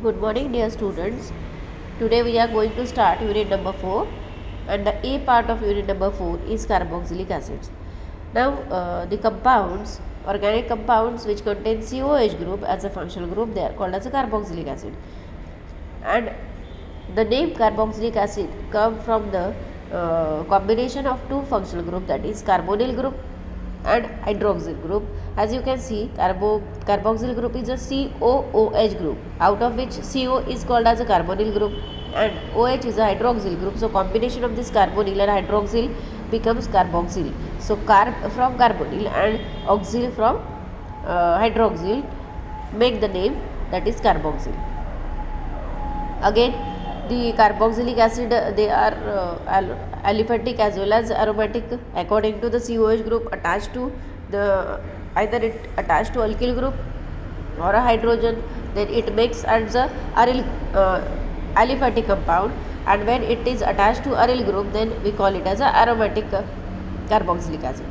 Good morning, dear students. Today we are going to start unit number 4, and the A part of unit number 4 is carboxylic acids. Now, the compounds, organic compounds which contain COH group as a functional group, they are called as a carboxylic acid. And the name carboxylic acid comes from the combination of two functional group, that is carbonyl group and hydroxyl group. As you can see, carboxyl group is a COOH group, out of which CO is called as a carbonyl group and OH is a hydroxyl group. So combination of this carbonyl and hydroxyl becomes carboxyl. So carb from carbonyl and oxyl from hydroxyl make the name, that is carboxyl. Again, the carboxylic acid, they are aliphatic as well as aromatic according to the COH group attached to the, either it attached to alkyl group or a hydrogen, then it makes as a aliphatic compound, and when it is attached to aryl group, then we call it as a aromatic carboxylic acid.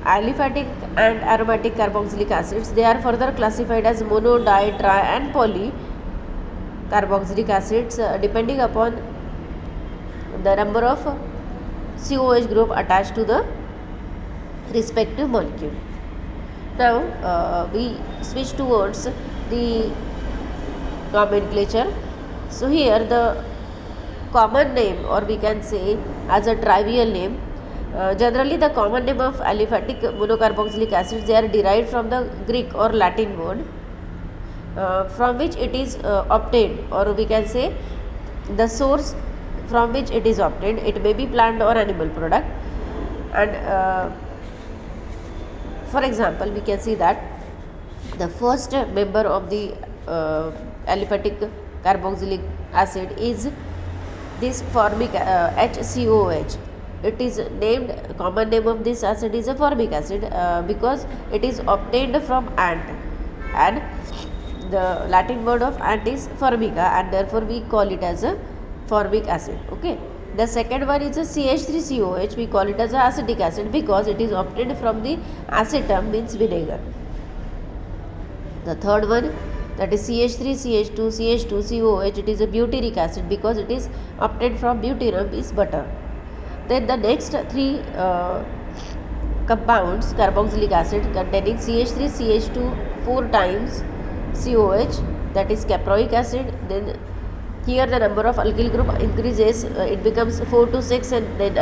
Aliphatic and aromatic carboxylic acids, they are further classified as mono, di, tri and poly carboxylic acids depending upon the number of COH group attached to the respective molecule. Now we switch towards the nomenclature. So here the common name, or we can say as a trivial name, generally the common name of aliphatic monocarboxylic acids, they are derived from the Greek or Latin word from which it is obtained, or we can say the source from which it is obtained. It may be plant or animal product, and for example we can see that the first member of the aliphatic carboxylic acid is this formic HCOH. It is named, common name of this acid is a formic acid because it is obtained from ant, and the Latin word of ant is formica, and therefore we call it as a formic acid. Okay. The second one is a CH3COH. We call it as a acetic acid because it is obtained from the acetum, means vinegar. The third one, that is CH3CH2CH2COH. It is a butyric acid because it is obtained from butyrum, is butter. Then the next three compounds, carboxylic acid containing CH3CH2 4 times COH, that is caproic acid. Then here the number of alkyl group increases, it becomes 4 to 6 and then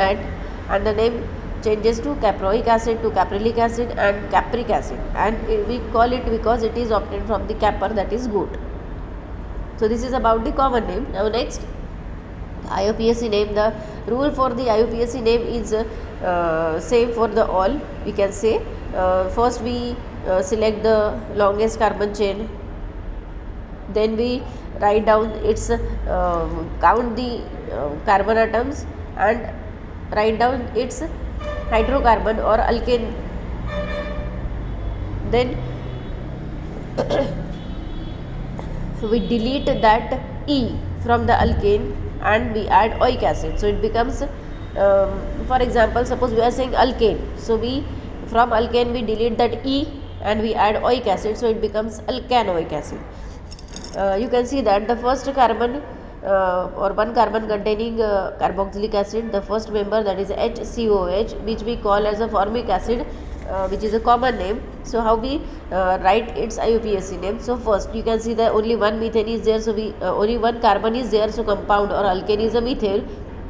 and the name changes to caproic acid, to caprylic acid and capric acid, and we call it because it is obtained from the capr, that is goat. So this is about the common name. Now next, IUPAC name. The rule for the IUPAC name is same for the all. We can say first we select the longest carbon chain, then we write down its count the carbon atoms and write down its hydrocarbon or alkane. Then we delete that E from the alkane and we add oic acid, so it becomes for example, suppose we are saying alkane, so we from alkane we delete that E and we add oic acid, so it becomes alkanoic acid. You can see that the first carbon or one carbon containing carboxylic acid, the first member, that is HCOH, which we call as a formic acid, which is a common name. So how we write its IUPAC name? So first you can see that only one methane is there, so we only one carbon is there, so compound or alkane is a methyl,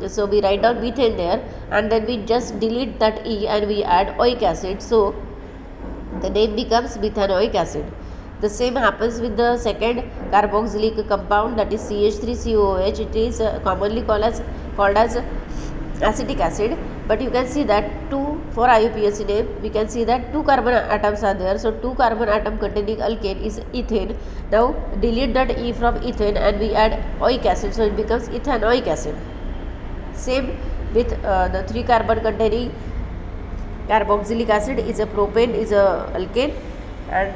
so we write down methane there, and then we just delete that E and we add oic acid, so the name becomes methanoic acid. The same happens with the second carboxylic compound, that is CH3COH. It is commonly called as acetic acid, but you can see that for IUPAC name we can see that 2 carbon atoms are there, so 2 carbon atom containing alkane is ethane. Now delete that E from ethane and we add oic acid, so it becomes ethanoic acid. Same with the 3 carbon containing carboxylic acid is a propane, is a alkane, and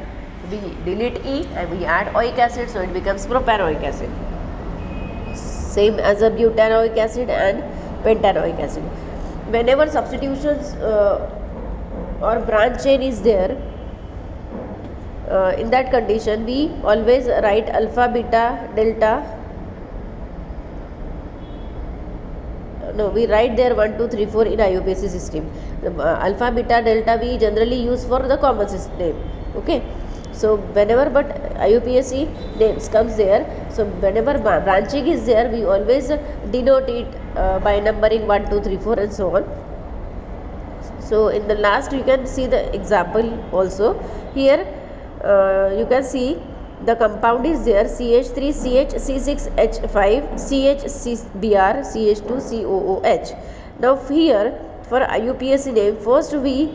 we delete E and we add oic acid, so it becomes propanoic acid. Same as a butanoic acid and pentanoic acid. Whenever substitutions or branch chain is there, in that condition we always write alpha, beta, delta. No, we write there 1 2 3 4 in IUPAC system. Alpha, beta, delta we generally use for the common name. Okay, so whenever but IUPAC names comes there, so whenever branching is there, we always denote it by numbering 1 2 3 4 and so on. So in the last you can see the example also. Here you can see the compound is there CH3 CH C6H5 CHCbr CH2 COOH. Now here for IUPAC name, first we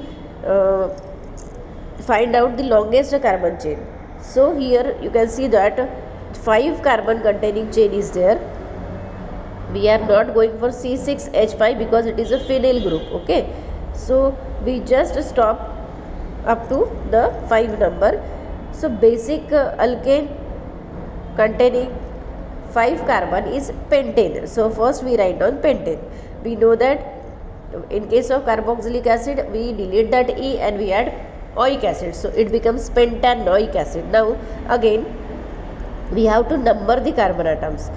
find out the longest carbon chain. So here you can see that 5 carbon containing chain is there. We are not going for C6H5 because it is a phenyl group. Okay, so we just stop up to the 5 number. So basic alkane containing 5 carbon is pentane. So first we write down pentane. We know that in case of carboxylic acid we delete that E and we add oic acid, so it becomes pentanoic acid. Now again we have to number the carbon atoms,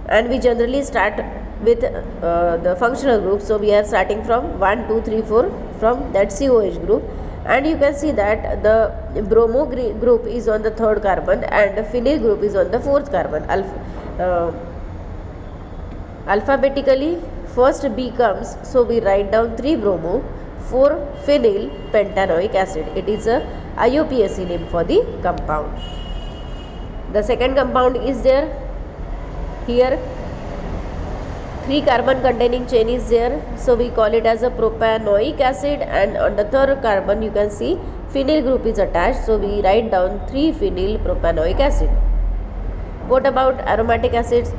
and we generally start with the functional group. So we are starting from 1 2 3 4 from that COH group, and you can see that the bromo group is on the 3rd carbon and the phenyl group is on the 4th carbon. Alphabetically first B comes, so we write down 3 bromo, 4 phenyl pentanoic acid. It is a IUPAC name for the compound. The second compound is there. Here 3 carbon containing chain is there, so we call it as a propanoic acid, and on the 3rd carbon you can see phenyl group is attached, so we write down 3 phenyl propanoic acid. What about aromatic acids?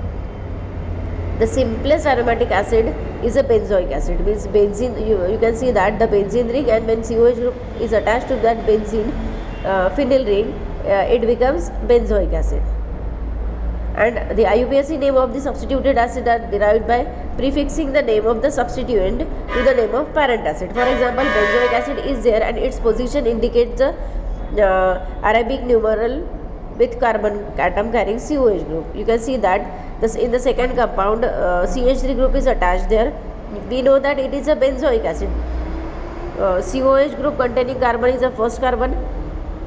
The simplest aromatic acid is a benzoic acid, means benzene. You can see that the benzene ring, and when COH group is attached to that benzene phenyl ring, it becomes benzoic acid. And the IUPAC name of the substituted acid are derived by prefixing the name of the substituent to the name of parent acid. For example, benzoic acid is there and its position indicates the Arabic numeral with carbon atom carrying COH group. You can see that this in the second compound CH3 group is attached there. We know that it is a benzoic acid. COH group containing carbon is the first carbon.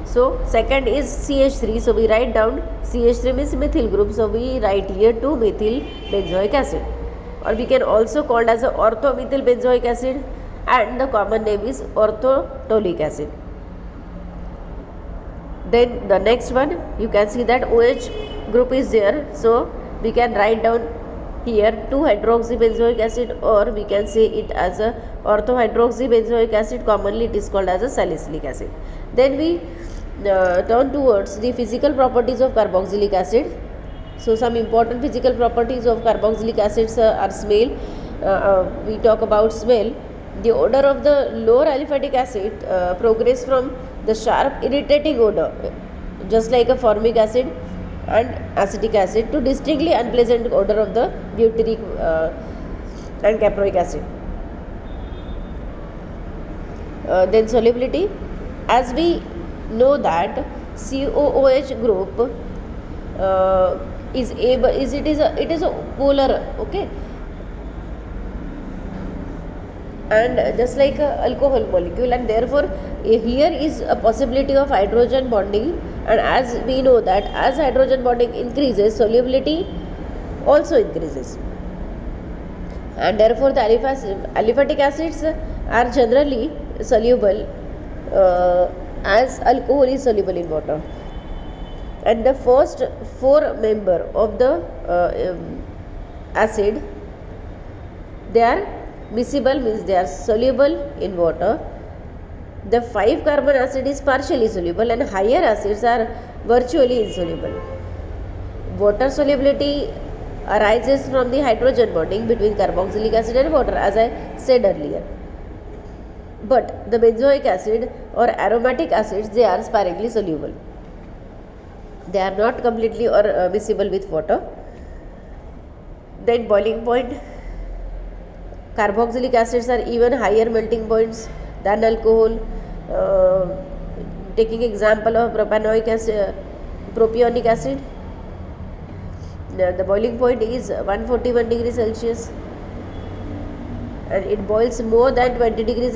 So second is CH3, so we write down CH3 means methyl group, so we write here 2-methyl benzoic acid, or we can also called as a orthomethyl benzoic acid, and the common name is orthotolic acid. Then the next one, you can see that OH group is there, so we can write down here 2-hydroxybenzoic acid, or we can say it as a orthohydroxybenzoic acid. Commonly it is called as a salicylic acid. Then we turn towards the physical properties of carboxylic acid. So some important physical properties of carboxylic acids are smell. We talk about smell. The odor of the lower aliphatic acid progress from the sharp irritating odor, just like a formic acid and acetic acid, to distinctly unpleasant odor of the butyric and caproic acid. Then solubility, as we know that COOH group it is a polar, okay, and just like a alcohol molecule, and therefore here is a possibility of hydrogen bonding, and as we know that as hydrogen bonding increases, solubility also increases, and therefore the aliphatic acids are generally soluble as alcohol is soluble in water. And the first 4 member of the acid, they are miscible, means they are soluble in water. The 5 carbon acid is partially soluble, and higher acids are virtually insoluble. Water solubility arises from the hydrogen bonding between carboxylic acid and water, as I said earlier. But the benzoic acid or aromatic acids, they are sparingly soluble. They are not completely or miscible with water. Then boiling point, carboxylic acids are even higher melting points than alcohol. taking example of propionic acid. The boiling point is 141 degrees Celsius, and it boils more than 20 degrees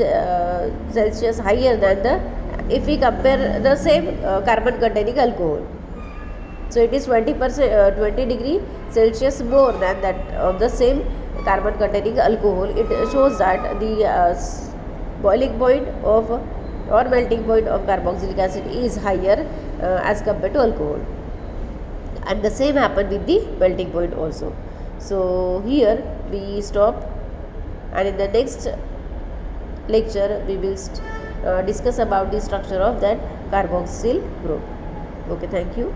Celsius higher than the, if we compare the same carbon containing alcohol. So it is 20 degree Celsius more than that of the same carbon containing alcohol. It shows that the boiling point of or melting point of carboxylic acid is higher as compared to alcohol, and the same happen with the melting point also. So here we stop, and in the next lecture we will discuss about the structure of that carboxyl group. Okay, thank you.